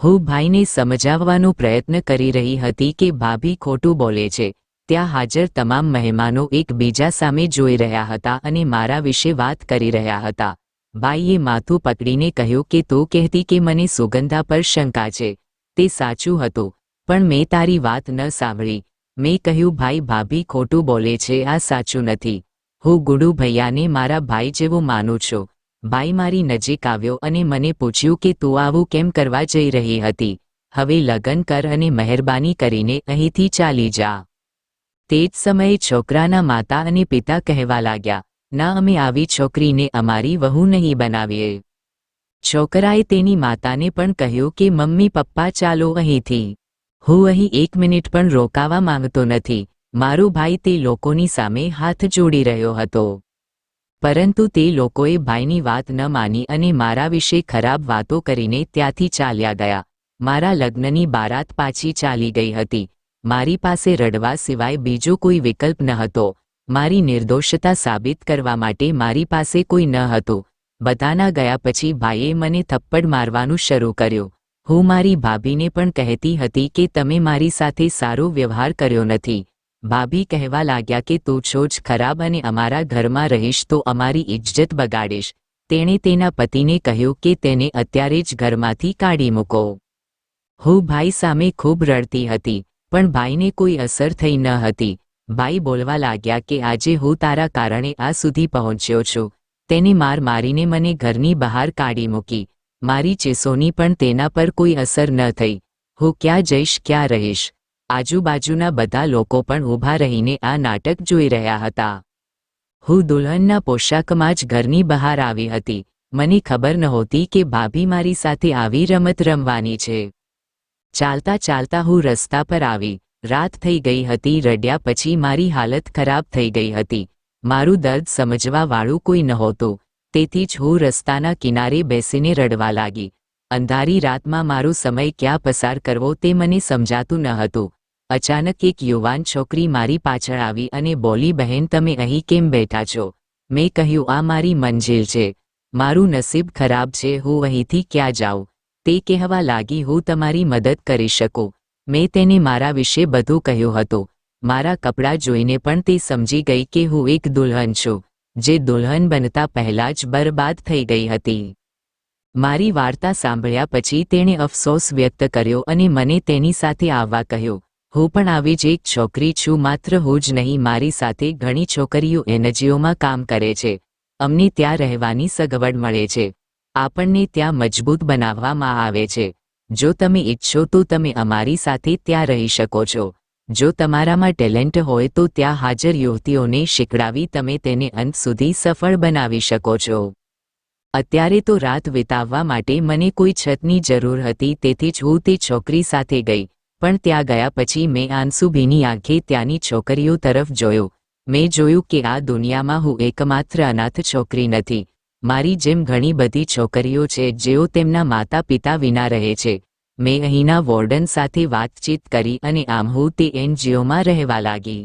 હું ભાઈને સમજાવવાનો પ્રયત્ન કરી રહી હતી કે ભાભી ખોટું બોલે છે. ત્યાં હાજર તમામ મહેમાનો એકબીજા સામે જોઈ રહ્યા હતા અને મારા વિશે વાત કરી રહ્યા હતા. ભાઈએ માથું પકડીને કહ્યું કે તું કહેતી કે મને સુગંધા પર શંકા છે. તે સાચું હતું, પણ મેં તારી વાત ન સાંભળી. મેં કહ્યું, ભાઈ, ભાભી ખોટું બોલે છે, આ સાચું નથી. હું ગુડુ ભૈયાને મારા ભાઈ જેવો માનું છું. ભાઈ મારી નજીક આવ્યો અને મને પૂછ્યું કે તું આવું કેમ કરવા જઈ રહી હતી? હવે લગ્ન કર અને મહેરબાની કરીને અહીંથી ચાલી જા. તે જ સમયે છોકરાના માતા અને પિતા કહેવા લાગ્યા, ના, અમે આવી છોકરીને અમારી વહુ નહીં બનાવીએ. છોકરાએ તેની માતાને પણ કહ્યું કે મમ્મી, પપ્પા, ચાલો અહીંથી. હું અહીં 1 મિનિટ પણ રોકાવા માંગતો નથી. મારો ભાઈ તે લોકોની સામે હાથ જોડી રહ્યો હતો. પરંતુ તે લોકોએ ભાઈની વાત ન માની અને મારા વિશે ખરાબ વાતો કરીને ત્યાંથી ચાલ્યા ગયા. મારા લગ્નની બારાત પાછી ચાલી ગઈ હતી. મારી પાસે રડવા સિવાય બીજો કોઈ વિકલ્પ ન હતો. મારી નિર્દોષતા સાબિત કરવા માટે મારી પાસે કોઈ ન હતું. બધાના ગયા પછી ભાઈએ મને થપ્પડ મારવાનું શરૂ કર્યું. હું મારી ભાભીને પણ કહેતી હતી કે તમે મારી સાથે સારો વ્યવહાર કર્યો નથી. ભાભી કહેવા લાગ્યા કે તું છો જ ખરાબ અને અમારા ઘરમાં રહીશ તો અમારી ઇજ્જત બગાડીશ. તેણે તેના પતિને કહ્યું કે તેને અત્યારે જ ઘરમાંથી કાઢી મૂકો. હું ભાઈ સામે ખૂબ રડતી હતી, પણ ભાઈને કોઈ અસર થઈ ન હતી. ભાઈ બોલવા લાગ્યા કે આજે હું તારા કારણે આ સુધી પહોંચ્યો છું. તેને માર મારીને મને ઘરની બહાર કાઢી મૂકી. મારી ચીસોની પણ તેના પર કોઈ અસર ન થઈ. હું ક્યાં જઈશ, ક્યાં રહીશ? આજુબાજુના બધા લોકો પણ ઊભા રહીને આ નાટક જોઈ રહ્યા હતા. હું દુલ્હનના પોશાકમાં જ ઘરની બહાર આવી હતી. મને ખબર નહોતી કે ભાભી મારી સાથે આવી રમત રમવાની છે. ચાલતા ચાલતા હું રસ્તા પર આવી. રાત થઈ ગઈ હતી. રડ્યા પછી મારી હાલત ખરાબ થઈ ગઈ હતી. મારું દર્દ સમજવાવાળું કોઈ નહોતું, તેથી જ હું રસ્તાના કિનારે બેસીને રડવા લાગી. અંધારી રાતમાં મારો સમય ક્યાં પસાર કરવો તે મને સમજાતું ન હતું. અચાનક એક યુવાન છોકરી મારી પાછળ આવી અને બોલી, બહેન, તમે અહીં કેમ બેઠા છો? મેં કહ્યું, આ મારી મંજિલ છે. મારું નસીબ ખરાબ છે. હું અહીંથી ક્યાં જાઉં? તે કહેવા લાગી, હું તમારી મદદ કરી શકું. મેં તેને મારા વિશે બધું કહ્યું હતું. મારા કપડાં જોઈને પણ તે સમજી ગઈ કે હું એક દુલ્હન છું, જે દુલ્હન બનતા પહેલાં જ બરબાદ થઈ ગઈ હતી. મારી વાર્તા સાંભળ્યા પછી તેણે અફસોસ વ્યક્ત કર્યો અને મને તેની સાથે આવવા કહ્યું. હું પણ આવી જ એક છોકરી છું. માત્ર હું જ નહીં, મારી સાથે ઘણી છોકરીઓ એનજીઓમાં કામ કરે છે. અમને ત્યાં રહેવાની સગવડ મળે છે. આપણને ત્યાં મજબૂત બનાવવામાં આવે છે. જો તમે ઈચ્છો તો તમે અમારી સાથે ત્યાં રહી શકો છો. જો તમારામાં ટેલેન્ટ હોય તો ત્યાં હાજર યુવતીઓને શીખડાવી તમે તેને અંત સુધી સફળ બનાવી શકો છો. અત્યારે તો રાત વિતાવવા માટે મને કોઈ છતની જરૂર હતી, તેથી જ હું તે છોકરી સાથે ગઈ. પણ ત્યાં ગયા પછી મેં આંસુભીની આંખે ત્યાંની છોકરીઓ તરફ જોયો. મેં જોયું કે આ દુનિયામાં હું એકમાત્ર અનાથ છોકરી નથી. મારી જેમ ઘણી બધી છોકરીઓ છે જેઓ તેમના માતા પિતા વિના રહે છે. મેં અહીંના વોર્ડન સાથે વાતચીત કરી અને આમ હું તે એનજીઓમાં રહેવા લાગી.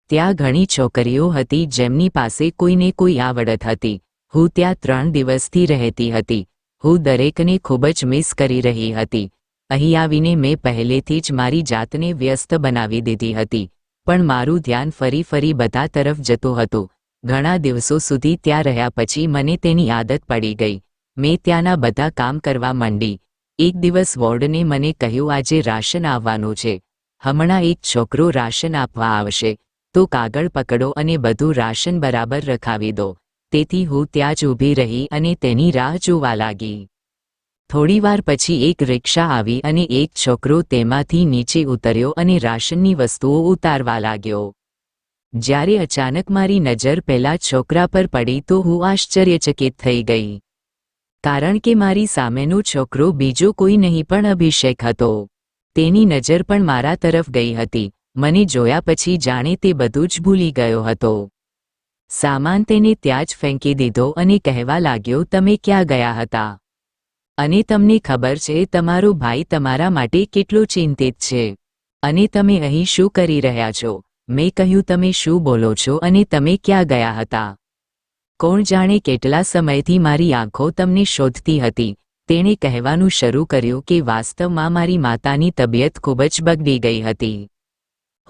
ત્યાં ઘણી છોકરીઓ હતી જેમની પાસે કોઈને કોઈ આવડત હતી. હું ત્યાં 3 દિવસથી રહેતી હતી. હું દરેકને ખૂબ જ મિસ કરી રહી હતી. અહીં આવીને મેં પહેલેથી જ મારી જાતને વ્યસ્ત બનાવી દીધી હતી, પણ મારું ધ્યાન ફરી બધા તરફ જતું હતું. ઘણા દિવસો સુધી ત્યાં રહ્યા પછી મને તેની આદત પડી ગઈ. મેં ત્યાંના બધા કામ કરવા માંડી. એક દિવસ વોર્ડને મને કહ્યું, આજે રાશન આવવાનું છે. હમણાં એક છોકરો રાશન આપવા આવશે, તો કાગળ પકડો અને બધું રાશન બરાબર રખાવી દો. તેથી હું ત્યાં જ ઊભી રહી અને તેની રાહ જોવા લાગી. થોડીવાર પછી એક રિક્ષા આવી અને એક છોકરો તેમાંથી નીચે ઉતર્યો અને રાશનની વસ્તુઓ ઉતારવા લાગ્યો. જ્યારે અચાનક મારી નજર પેલા છોકરા પર પડી તો હું આશ્ચર્યચકિત થઈ ગઈ, કારણ કે મારી સામેનો છોકરો બીજો કોઈ નહીં પણ અભિષેક હતો. તેની નજર પણ મારા તરફ ગઈ હતી. મને જોયા પછી જાણે તે બધું જ ભૂલી ગયો હતો. સામાન તેને ત્યાં જ ફેંકી દીધો અને કહેવા લાગ્યો, તમે ક્યાં ગયા હતા? અને તમને ખબર છે તમારો ભાઈ તમારા માટે કેટલો ચિંતિત છે, અને તમે અહીં શું કરી રહ્યા છો? મેં કહ્યું, તમે શું બોલો છો અને તમે ક્યાં ગયા હતા? કોણ જાણે કેટલા સમયથી મારી આંખો તમને શોધતી હતી. તેણે કહેવાનું શરૂ કર્યું કે વાસ્તવમાં મારી માતાની તબિયત ખૂબ જ બગડી ગઈ હતી.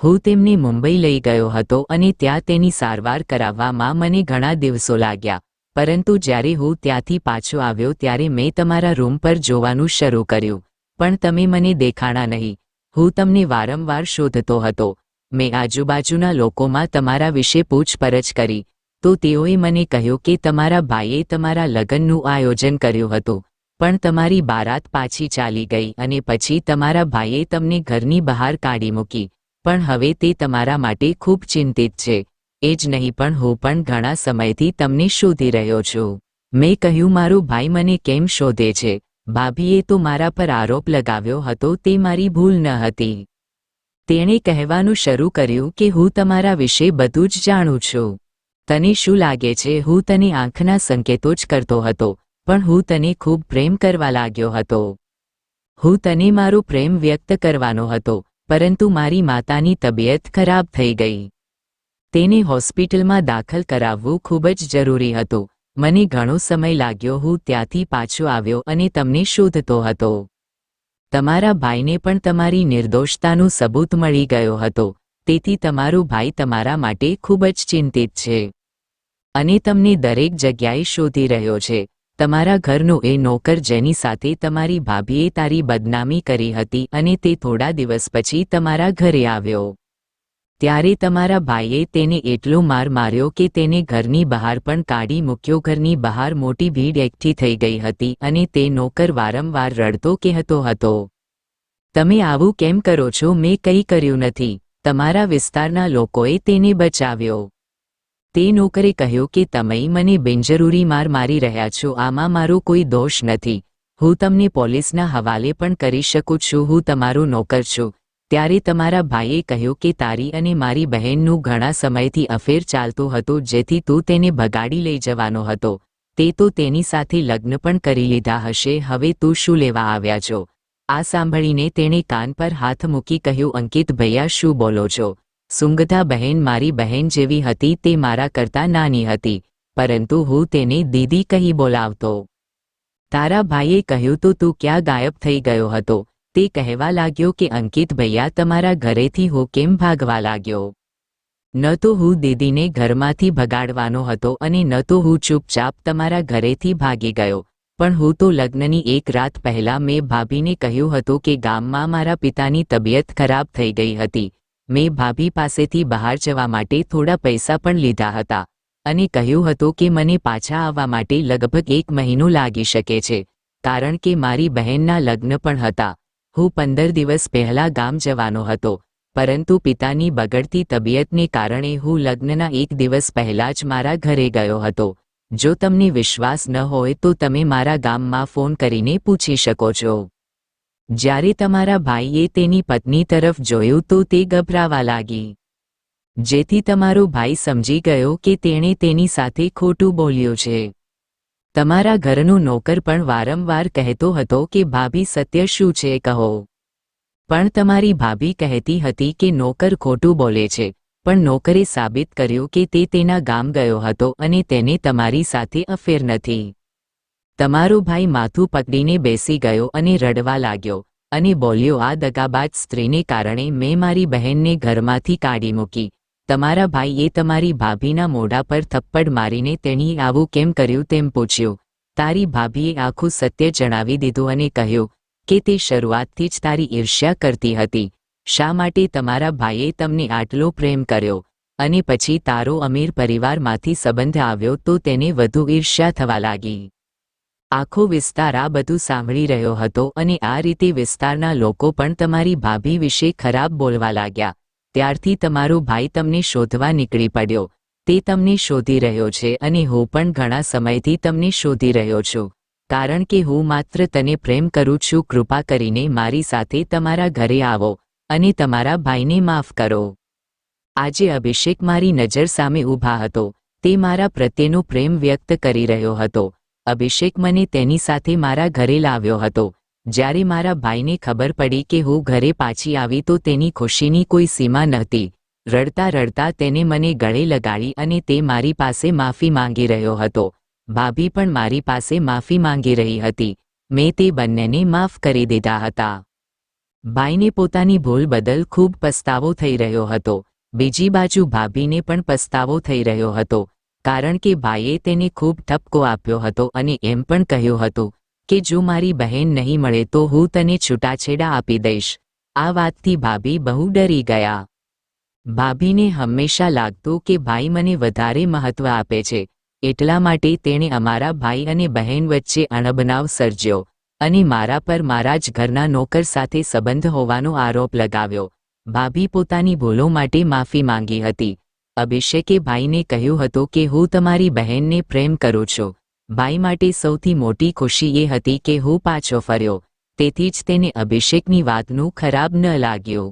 હું તેમને મુંબઈ લઈ ગયો હતો અને ત્યાં તેની સારવાર કરાવવામાં મને ઘણા દિવસો લાગ્યા. પરંતુ જ્યારે હું ત્યાંથી પાછો આવ્યો ત્યારે મેં તમારા રૂમ પર જોવાનું શરૂ કર્યું, પણ તમે મને દેખાણા નહીં. હું તમને વારંવાર શોધતો હતો. મેં આજુબાજુના લોકોમાં તમારા વિશે પૂછપરછ કરી, તો તેઓએ મને કહ્યું કે તમારા ભાઈએ તમારા લગ્નનું આયોજન કર્યું હતું, પણ તમારી બારાત પાછી ચાલી ગઈ અને પછી તમારા ભાઈએ તમને ઘરની બહાર કાઢી મૂકી. પણ હવે તે તમારા માટે ખૂબ ચિંતિત છે. એ જ નહીં, પણ હું પણ ઘણા સમયથી તમને શોધી રહ્યો છું. મેં કહ્યું, મારો ભાઈ મને કેમ શોધે છે? ભાભીએ તો મારા પર આરોપ લગાવ્યો હતો. તે મારી ભૂલ ન હતી. તેણે કહેવાનું શરૂ કર્યું કે હું તમારા વિશે બધું જ જાણું છું. તને શું લાગે છે હું તને આંખના સંકેતો જ કરતો હતો, પણ હું તને ખૂબ પ્રેમ કરવા લાગ્યો હતો. હું તને મારો પ્રેમ વ્યક્ત કરવાનો હતો, પરંતુ મારી માતાની તબિયત ખરાબ થઈ ગઈ. તેને હોસ્પિટલમાં દાખલ કરાવવું ખૂબ જ જરૂરી હતું. મને ઘણો સમય લાગ્યો. હું ત્યાંથી પાછો આવ્યો અને તમને શોધતો હતો. તમારા ભાઈને પણ તમારી નિર્દોષતાનું સબૂત મળી ગયો હતો, તેથી તમારો ભાઈ તમારા માટે ખૂબ જ ચિંતિત છે અને તમને દરેક જગ્યાએ શોધી રહ્યો છે. તમારા ઘરનો એ નોકર જેની સાથે તમારી ભાભીએ તારી બદનામી કરી હતી અને તે થોડા દિવસ પછી તમારા ઘરે આવ્યો. ત્યારે તમારા ભાઈએ તેને એટલો માર માર્યો કે તેને ઘરની બહાર પણ કાઢી મૂક્યો. ઘરની બહાર મોટી ભીડ એકઠી થઈ ગઈ હતી અને તે નોકર વારંવાર રડતો કહેતો હતો, તમે આવું કેમ કરો છો? મેં કંઈ કર્યું નથી. તમારા વિસ્તારના લોકોએ તેને બચાવ્યો. તે નોકરે કહ્યું કે તમે મને બિનજરૂરી માર મારી રહ્યા છો. આમાં મારો કોઈ દોષ નથી. હું તમને પોલીસના હવાલે પણ કરી શકું છું, હું તમારો નોકર છું. ત્યારે તમારા ભાઈએ કહ્યું કે તારી અને મારી બહેનનું ઘણા સમયથી અફેર ચાલતું હતું, જેથી તું તેને ભગાડી લઈ જવાનો હતો. તે તો તેની સાથે લગ્ન પણ કરી લીધા હશે, હવે તું શું લેવા આવ્યા છો? આ સાંભળીને તેણે કાન પર હાથ મૂકી કહ્યું, અંકિત ભૈયા, શું બોલો છો? સુંગધા બહેન મારી બહેન જેવી હતી, તે મારા કરતાં નાની હતી, પરંતુ હું તેને દીદી કહી બોલાવતો. તારા ભાઈએ કહ્યું તો તું ક્યાં ગાયબ થઈ ગયો હતો? તે કહેવા લાગ્યો કે અંકિત ભૈયા, તમારા ઘરેથી હું કેમ ભાગવા લાગ્યો? ન તો હું દીદીને ઘરમાંથી ભગાડવાનો હતો અને ન તો હું ચૂપચાપ તમારા ઘરેથી ભાગી ગયો, પણ હું તો લગ્નની એક રાત પહેલાં મેં ભાભીને કહ્યું હતું કે ગામમાં મારા પિતાની તબિયત ખરાબ થઈ ગઈ હતી. મેં ભાભી પાસેથી બહાર જવા માટે થોડા પૈસા પણ લીધા હતા અને કહ્યું હતું કે મને પાછા આવવા માટે લગભગ 1 મહિનો લાગી શકે છે, કારણ કે મારી બહેનના લગ્ન પણ હતા. હું 15 દિવસ પહેલાં ગામ જવાનો હતો, પરંતુ પિતાની બગડતી તબિયતને કારણે હું લગ્નના 1 દિવસ પહેલાં જ મારા ઘરે ગયો હતો. જો તમને વિશ્વાસ ન હોય તો તમે મારા ગામમાં ફોન કરીને પૂછી શકો છો. જ્યારે તમારા ભાઈએ તેની પત્ની તરફ જોયું તો તે ગભરાવા લાગી, જેથી તમારો ભાઈ સમજી ગયો કે તેણે તેની સાથે ખોટું બોલ્યું છે. તમારા ઘરનો નોકર પણ વારંવાર કહેતો હતો કે ભાભી, સત્ય શું છે કહો. પણ તમારી ભાભી કહેતી હતી કે નોકર ખોટું બોલે છે, પણ નોકરે સાબિત કર્યું કે તે તેના ગામ ગયો હતો અને તેને તમારી સાથે અફેર નથી. તમારો ભાઈ માથું પકડીને બેસી ગયો અને રડવા લાગ્યો અને બોલ્યો, આ દગાબાજ સ્ત્રીને કારણે મેં મારી બહેનને ઘરમાંથી કાઢી મૂકી. તમારા ભાઈએ તમારી ભાભીના મોઢા પર થપ્પડ મારીને તેણીએ આવું કેમ કર્યું તેમ પૂછ્યું. તારી ભાભીએ આખું સત્ય જણાવી દીધું અને કહ્યું કે તે શરૂઆતથી જ તારી ઈર્ષ્યા કરતી હતી. શા માટે તમારા ભાઈએ તમને આટલો પ્રેમ કર્યો અને પછી તારો અમીર પરિવારમાંથી સંબંધ આવ્યો તો તેને વધુ ઈર્ષ્યા થવા લાગી. આખો વિસ્તાર આ બધું સાંભળી રહ્યો હતો અને આ રીતે વિસ્તારના લોકો પણ તમારી ભાભી વિશે ખરાબ બોલવા લાગ્યા. ત્યારથી તમારો ભાઈ તમને શોધવા નીકળી પડ્યો. તે તમને શોધી રહ્યો છે અને હું પણ ઘણા સમયથી તમને શોધી રહ્યો છું, કારણ કે હું માત્ર તને પ્રેમ કરું છું. કૃપા કરીને મારી સાથે તમારા ઘરે આવો અને તમારા ભાઈને માફ કરો. આજે અભિષેક મારી નજર સામે ઊભા હતો. તે મારા પ્રત્યેનો પ્રેમ વ્યક્ત કરી રહ્યો હતો. અભિષેક મને તેની સાથે મારા ઘરે લાવ્યો હતો. જ્યારે મારા ભાઈને ખબર પડી કે હું ઘરે પાછી આવી તો તેની ખુશીની કોઈ સીમા નહોતી. રડતા રડતા તેને મને ગળે લગાડી અને તે મારી પાસે માફી માંગી રહ્યો હતો. ભાભી પણ મારી પાસે માફી માંગી રહી હતી. મેં તે બંનેને માફ કરી દીધા હતા. ભાઈને પોતાની ભૂલ બદલ ખૂબ પસ્તાવો થઈ રહ્યો હતો. બીજી બાજુ ભાભીને પણ પસ્તાવો થઈ રહ્યો હતો, કારણ કે ભાઈએ તેને ખૂબ ઠપકો આપ્યો હતો અને એમ પણ કહ્યું હતું કે જો મારી બહેન નહીં મળે તો હું તને છૂટાછેડા આપી દઈશ. આ વાતથી ભાભી બહુ ડરી ગયા. ભાભીને હંમેશા લાગતું કે ભાઈ મને વધારે મહત્વ આપે છે, એટલા માટે તેણે અમારા ભાઈ અને બહેન વચ્ચે અણબનાવ સર્જ્યો અને મારા પર મારા જ ઘરના નોકર સાથે સંબંધ હોવાનો આરોપ લગાવ્યો. ભાભી પોતાની ભૂલો માટે માફી માંગી હતી. અભિષેકે ભાઈને કહ્યું હતું કે હું તમારી બહેનને પ્રેમ કરું છું. ભાઈ માટે સૌથી મોટી ખુશી એ હતી કે હું પાછો ફર્યો, તેથી જ તેને અભિષેકની વાતનું ખરાબ ન લાગ્યું.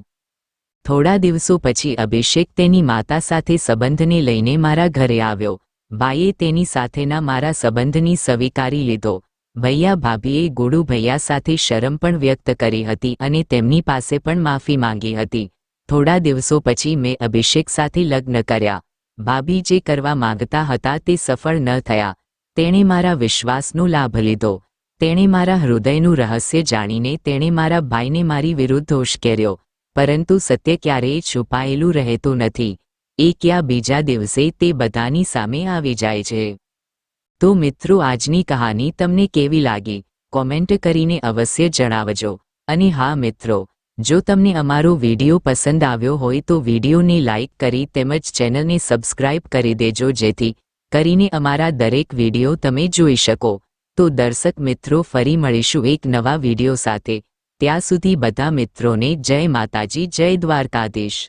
થોડા દિવસો પછી અભિષેક તેની માતા સાથે સંબંધને લઈને મારા ઘરે આવ્યો. ભાઈએ તેની સાથેના મારા સંબંધની સ્વીકારી લીધો. ભૈયા ભાભીએ ગુડુ ભૈયા સાથે શરમ પણ વ્યક્ત કરી હતી અને તેમની પાસે પણ માફી માંગી હતી. થોડા દિવસો પછી મેં અભિષેક સાથે લગ્ન કર્યા. ભાભી જે કરવા માંગતા હતા તે સફળ ન થયા. તેણે મારા વિશ્વાસનો લાભ લીધો. તેણે મારા હૃદયનું રહસ્ય જાણીને તેણે મારા ભાઈને મારી વિરુદ્ધ ઉશ્કેર્યો. પરંતુ સત્ય ક્યારેય છુપાયેલું રહેતું નથી. એક યા બીજા દિવસે તે બધાની સામે આવી જાય છે. તો મિત્રો, આજની કહાની તમને કેવી લાગી? કોમેન્ટ કરીને અવશ્ય જણાવજો. અને હા મિત્રો, જો તમને અમારો વિડીયો પસંદ આવ્યો હોય તો વિડીયોને લાઇક કરી તેમજ ચેનલને સબસ્ક્રાઇબ કરી દેજો, જેથી કરીને અમારા દરેક વિડીયો તમે જોઈ શકો. તો દર્શક મિત્રો, ફરી મળીશું એક નવા વિડીયો સાથે. ત્યાં સુધી બધા મિત્રોને જય માતાજી, જય દ્વારકાધીશ.